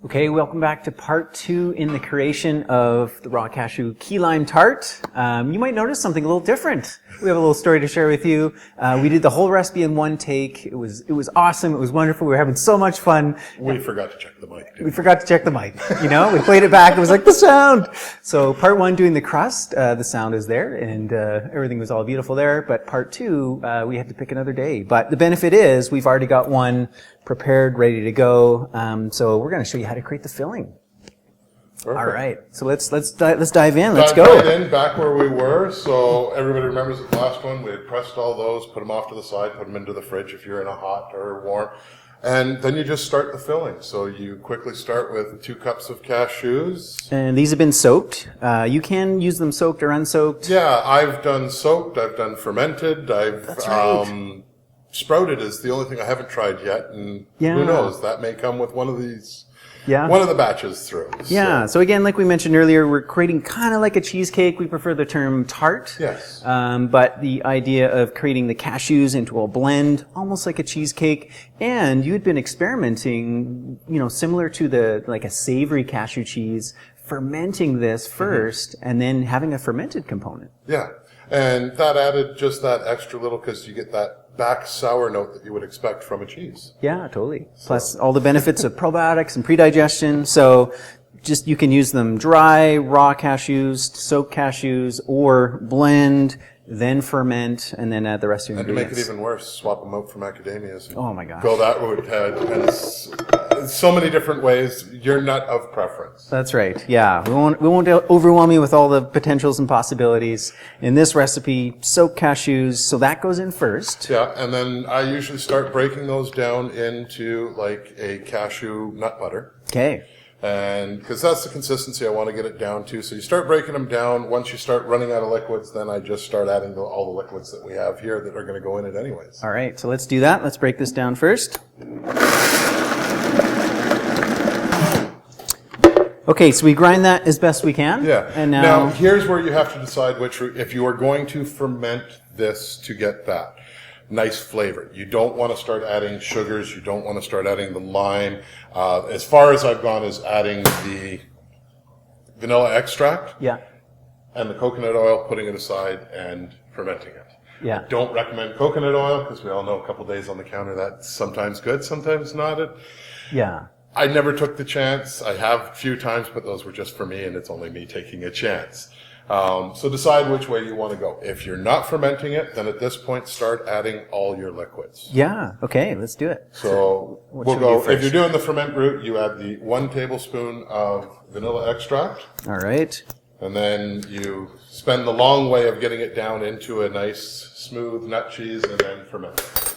Okay, welcome back to part 2 in the creation of the raw cashew key lime tart. You might notice something a little different. We have a little story to share with you. We did the whole recipe in one take. It was awesome. It was wonderful. We were having so much fun. We forgot to check the mic. We forgot to check the mic. You know, we played it back. It was like the sound. So part 1 doing the crust, the sound is there and everything was all beautiful there. But part 2, we had to pick another day. But the benefit is we've already got one prepared, ready to go. So we're going to show you how to create the filling. Perfect. All right. So let's dive in. Let's go. Dive right in, back where we were. So everybody remembers the last one. We had pressed all those, put them off to the side, put them into the fridge if you're in a hot or warm. And then you just start the filling. So you quickly start with 2 cups of cashews. And these have been soaked. You can use them soaked or unsoaked. Yeah, I've done soaked. I've done fermented. That's right. Sprouted is the only thing I haven't tried yet, and who knows, that may come with one of these, one of the batches through. Yeah, so again, like we mentioned earlier, we're creating kind of like a cheesecake. We prefer the term tart. Yes. But the idea of creating the cashews into a blend, almost like a cheesecake, and you had been experimenting, similar to like a savory cashew cheese, fermenting this first, and then having a fermented component. Yeah, and that added just that extra little, because you get that back sour note that you would expect from a cheese. Yeah, totally. Plus all the benefits of probiotics and predigestion. So just you can use them dry, raw cashews, soaked cashews, or blend, then ferment, and then add the rest of your ingredients. And to make it even worse, swap them out for macadamias. Oh my gosh. Go that route. And so many different ways. Your nut of preference. That's right. Yeah. We won't overwhelm you with all the potentials and possibilities. In this recipe, soaked cashews, so that goes in first. Yeah, and then I usually start breaking those down into like a cashew nut butter. Okay. And because that's the consistency I want to get it down to. So you start breaking them down. Once you start running out of liquids, then I just start adding all the liquids that we have here that are going to go in it anyways. All right, so let's do that. Let's break this down first. Okay, so we grind that as best we can. Yeah. And now here's where you have to decide if you are going to ferment this to get that nice flavor. You don't want to start adding sugars. You don't want to start adding the lime. As far as I've gone is adding the vanilla extract and the coconut oil, putting it aside and fermenting it. Yeah. I don't recommend coconut oil because we all know a couple days on the counter that's sometimes good, sometimes not. Yeah. I never took the chance. I have a few times, but those were just for me, and it's only me taking a chance. So decide which way you want to go. If you're not fermenting it, then at this point start adding all your liquids. Yeah. Okay, let's do it. So we'll go. If you're doing the ferment route, you add the 1 tablespoon of vanilla extract. All right. And then you spend the long way of getting it down into a nice, smooth nut cheese, and then ferment it.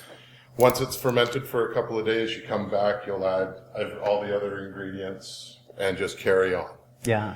Once it's fermented for a couple of days, you come back, you'll add all the other ingredients and just carry on. Yeah.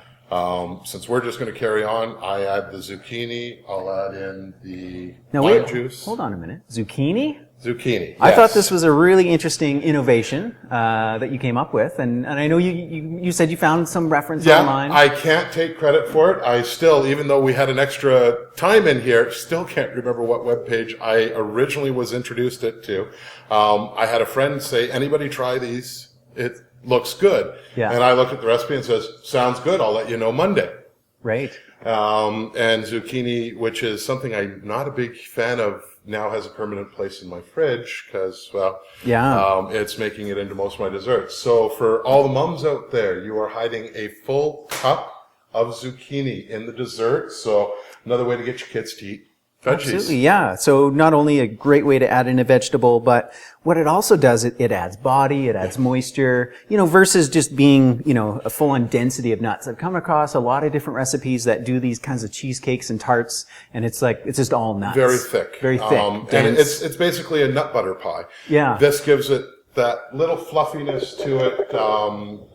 Since we're just going to carry on, I add the zucchini. I'll add in the lime juice. Hold on a minute. Zucchini? Zucchini. I thought this was a really interesting innovation that you came up with, and I know you said you found some reference online. I can't take credit for it. I still, even though we had an extra time in here, still can't remember what webpage I originally was introduced it to. I had a friend say, "Anybody try these? It looks good." Yeah. And I looked at the recipe and says, "Sounds good. I'll let you know Monday." Right. And zucchini, which is something I'm not a big fan of, now has a permanent place in my fridge because, it's making it into most of my desserts. So for all the mums out there, you are hiding a full cup of zucchini in the dessert. So another way to get your kids to eat veggies. Absolutely, yeah. So not only a great way to add in a vegetable, but what it also does, it adds body, it adds moisture, versus just being, a full-on density of nuts. I've come across a lot of different recipes that do these kinds of cheesecakes and tarts, and it's just all nuts. Very thick. Very thick. And it's basically a nut butter pie. Yeah. This gives it that little fluffiness to it,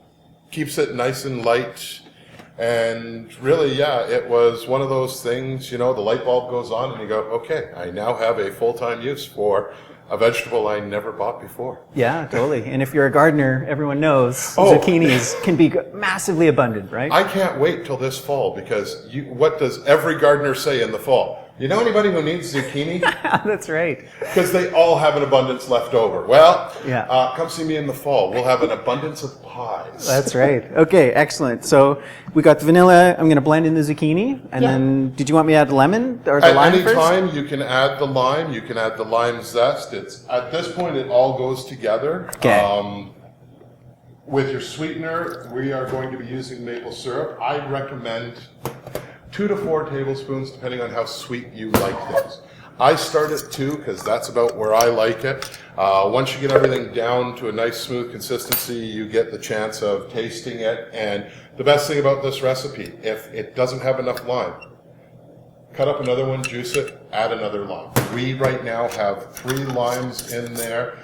keeps it nice and light. And really, it was one of those things, the light bulb goes on and you go, okay, I now have a full-time use for a vegetable I never bought before. Yeah, totally. And if you're a gardener, everyone knows zucchinis can be massively abundant, right? I can't wait till this fall because what does every gardener say in the fall? you know anybody who needs zucchini? That's right. Because they all have an abundance left over. Well, Yeah. come see me in the fall. We'll have an abundance of pies. That's right. Okay, excellent. So we got the vanilla. I'm going to blend in the zucchini. And then, did you want me to add the lemon or the At lime any first? time, you can add the lime. You can add the lime zest. It's at this point, it all goes together. Okay. With your sweetener, we are going to be using maple syrup. I recommend 2 to 4 tablespoons, depending on how sweet you like things. I start at 2 because that's about where I like it. Once you get everything down to a nice smooth consistency, you get the chance of tasting it. And the best thing about this recipe, if it doesn't have enough lime, cut up another one, juice it, add another lime. We right now have 3 limes in there.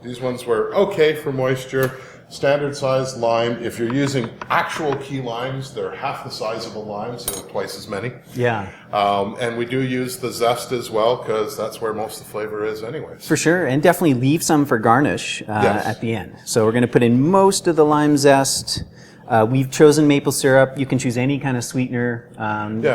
These ones were okay for moisture. Standard size lime. If you're using actual key limes, they're half the size of a lime, so twice as many. Yeah. And we do use the zest as well, because that's where most of the flavor is anyways. For sure. And definitely leave some for garnish Yes. at the end. So we're going to put in most of the lime zest. We've chosen maple syrup. You can choose any kind of sweetener,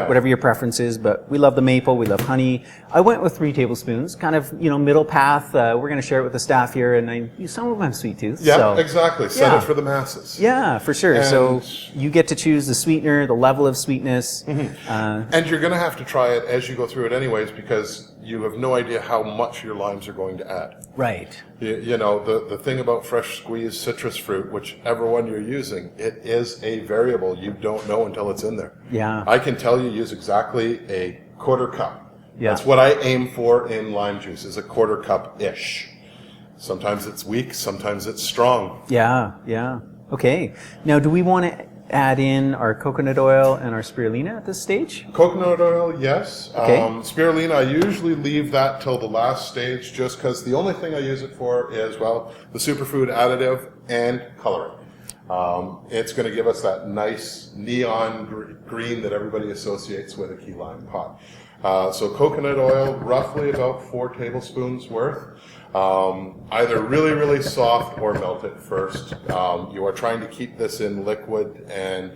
whatever your preference is, but we love the maple. We love honey. I went with 3 tablespoons, kind of, middle path. We're going to share it with the staff here, and some of them have sweet tooth. Yeah, so, exactly. Set it for the masses. Yeah, for sure. And so you get to choose the sweetener, the level of sweetness. And you're going to have to try it as you go through it anyways, because you have no idea how much your limes are going to add. Right. The thing about fresh squeezed citrus fruit, whichever one you're using, it is a variable. You don't know until it's in there. Yeah. I can tell you use exactly a 1/4 cup. Yeah. That's what I aim for in lime juice, is a 1/4 cup-ish. Sometimes it's weak, sometimes it's strong. Yeah, yeah. Okay. Now, do we want to add in our coconut oil and our spirulina at this stage? Coconut oil, yes. Okay. Spirulina, I usually leave that till the last stage, just because the only thing I use it for is, the superfood additive and coloring. It's going to give us that nice neon green that everybody associates with a key lime pot. So coconut oil, roughly about 4 tablespoons worth. Either really, really soft or melt it first. You are trying to keep this in liquid, and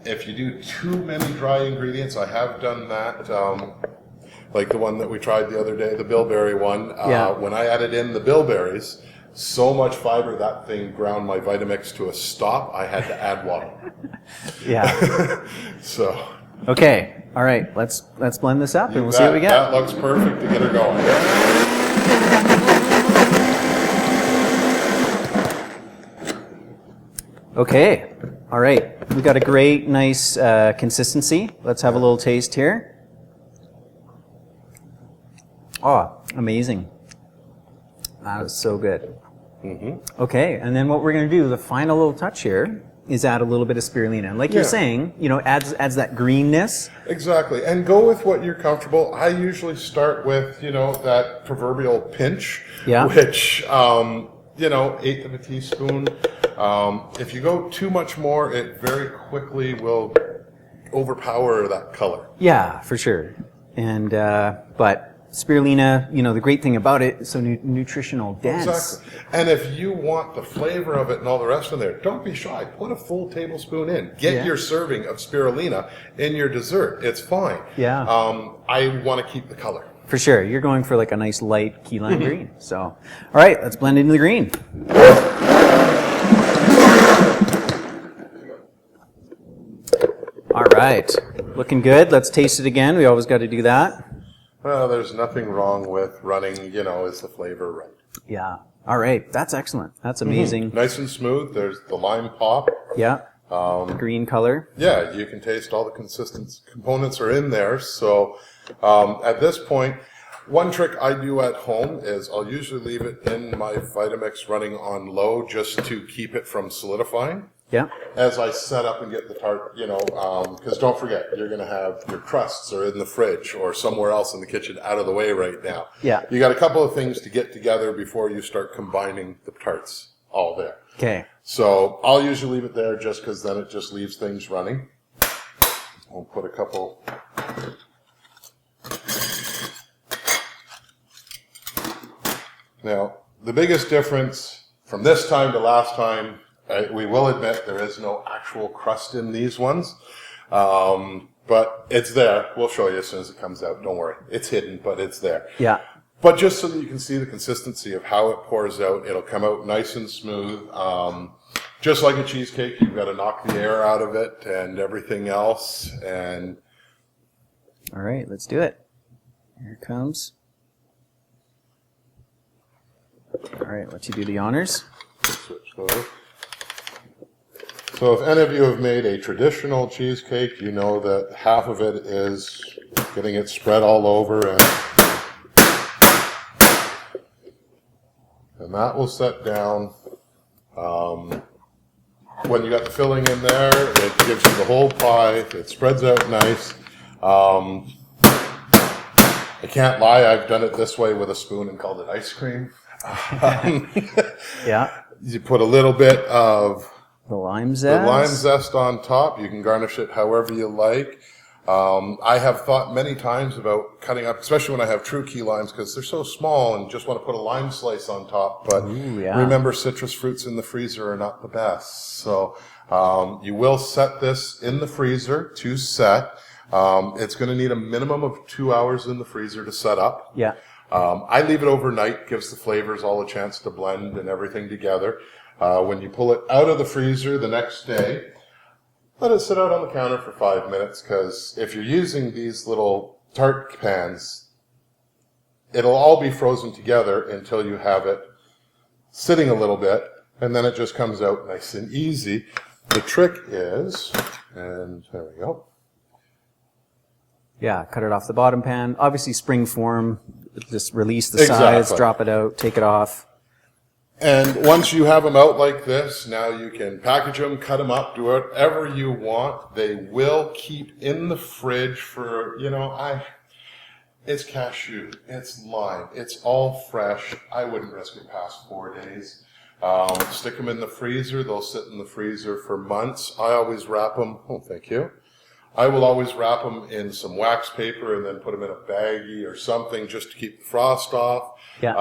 if you do too many dry ingredients, I have done that, like the one that we tried the other day, the bilberry one. When I added in the bilberries, so much fiber that thing ground my Vitamix to a stop, I had to add water. Yeah. So. Okay. All right. Let's blend this up and we'll see what we get. That looks perfect to get her going. Okay. All right. We got a great, nice consistency. Let's have a little taste here. Oh, amazing. That was so good. Mm-hmm. Okay. And then what we're going to do, the final little touch here, is add a little bit of spirulina. Like you're saying, adds that greenness. Exactly. And go with what you're comfortable. I usually start with, that proverbial pinch, which, 1/8 of a teaspoon. If you go too much more, it very quickly will overpower that color. Yeah, for sure. And, but spirulina, the great thing about it is so nutritional dense. Exactly. And if you want the flavor of it and all the rest in there, don't be shy. Put a full tablespoon in. Get your serving of spirulina in your dessert. It's fine. Yeah. I want to keep the color. For sure. You're going for like a nice light key lime green. So, all right, let's blend into the green. All right. Looking good. Let's taste it again. We always got to do that. Well, there's nothing wrong with running, is the flavor right. Yeah. All right. That's excellent. That's amazing. Nice and smooth. There's the lime pop. Yeah. Green color. Yeah, you can taste all the consistent components are in there. So at this point, one trick I do at home is I'll usually leave it in my Vitamix running on low just to keep it from solidifying. Yeah. As I set up and get the tart, because don't forget, you're going to have your crusts are in the fridge or somewhere else in the kitchen out of the way right now. Yeah. You got a couple of things to get together before you start combining the tarts all there. Okay. So I'll usually leave it there just because then it just leaves things running. I'll put a couple. Now, the biggest difference from this time to last time, we will admit there is no actual crust in these ones. But but it's there. We'll show you as soon as it comes out. Don't worry. It's hidden, but it's there. Yeah. But just so that you can see the consistency of how it pours out, it'll come out nice and smooth. Just like a cheesecake, you've got to knock the air out of it and everything else. And all right, let's do it. Here it comes. All right, let you do the honors. switch those. So if any of you have made a traditional cheesecake, you know that half of it is getting it spread all over, and that will set down. When you got the filling in there, it gives you the whole pie. It spreads out nice. I can't lie, I've done it this way with a spoon and called it ice cream. Yeah. You put a little bit of the lime zest on top. You can garnish it however you like. I have thought many times about cutting up, especially when I have true key limes, because they're so small and just want to put a lime slice on top. But remember, citrus fruits in the freezer are not the best. So you will set this in the freezer to set. It's going to need a minimum of 2 hours in the freezer to set up. Yeah. I leave it overnight, gives the flavors all a chance to blend and everything together. When you pull it out of the freezer the next day, let it sit out on the counter for 5 minutes, because if you're using these little tart pans, it'll all be frozen together until you have it sitting a little bit, and then it just comes out nice and easy. The trick is, and there we go. Yeah, cut it off the bottom pan. Obviously spring form, just release the sides, drop it out, take it off. And once you have them out like this, now you can package them, cut them up, do whatever you want. They will keep in the fridge for, it's cashew, it's lime, it's all fresh. I wouldn't risk it past 4 days. Stick them in the freezer. They'll sit in the freezer for months. I always wrap them. Oh, thank you. I will always wrap them in some wax paper and then put them in a baggie or something just to keep the frost off. Yeah.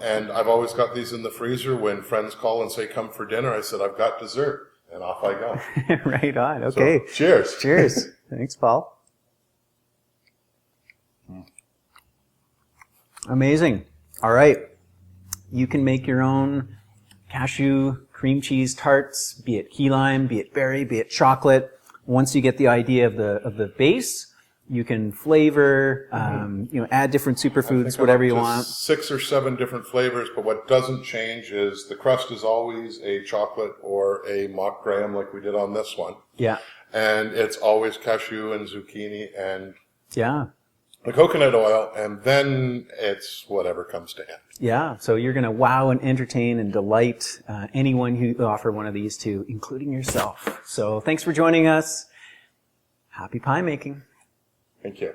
And I've always got these in the freezer. When friends call and say, come for dinner, I said, I've got dessert. And off I go. Right on. Okay. So, cheers. Cheers. Thanks, Paul. Amazing. All right. You can make your own cashew cream cheese tarts, be it key lime, be it berry, be it chocolate. Once you get the idea of the base, you can flavor, add different superfoods, whatever you want. 6 or 7 different flavors, but what doesn't change is the crust is always a chocolate or a mock graham like we did on this one. Yeah. And it's always cashew and zucchini and the coconut oil, and then it's whatever comes to hand. Yeah, so you're going to wow and entertain and delight anyone who you offer one of these to, including yourself. So thanks for joining us. Happy pie making. Thank you.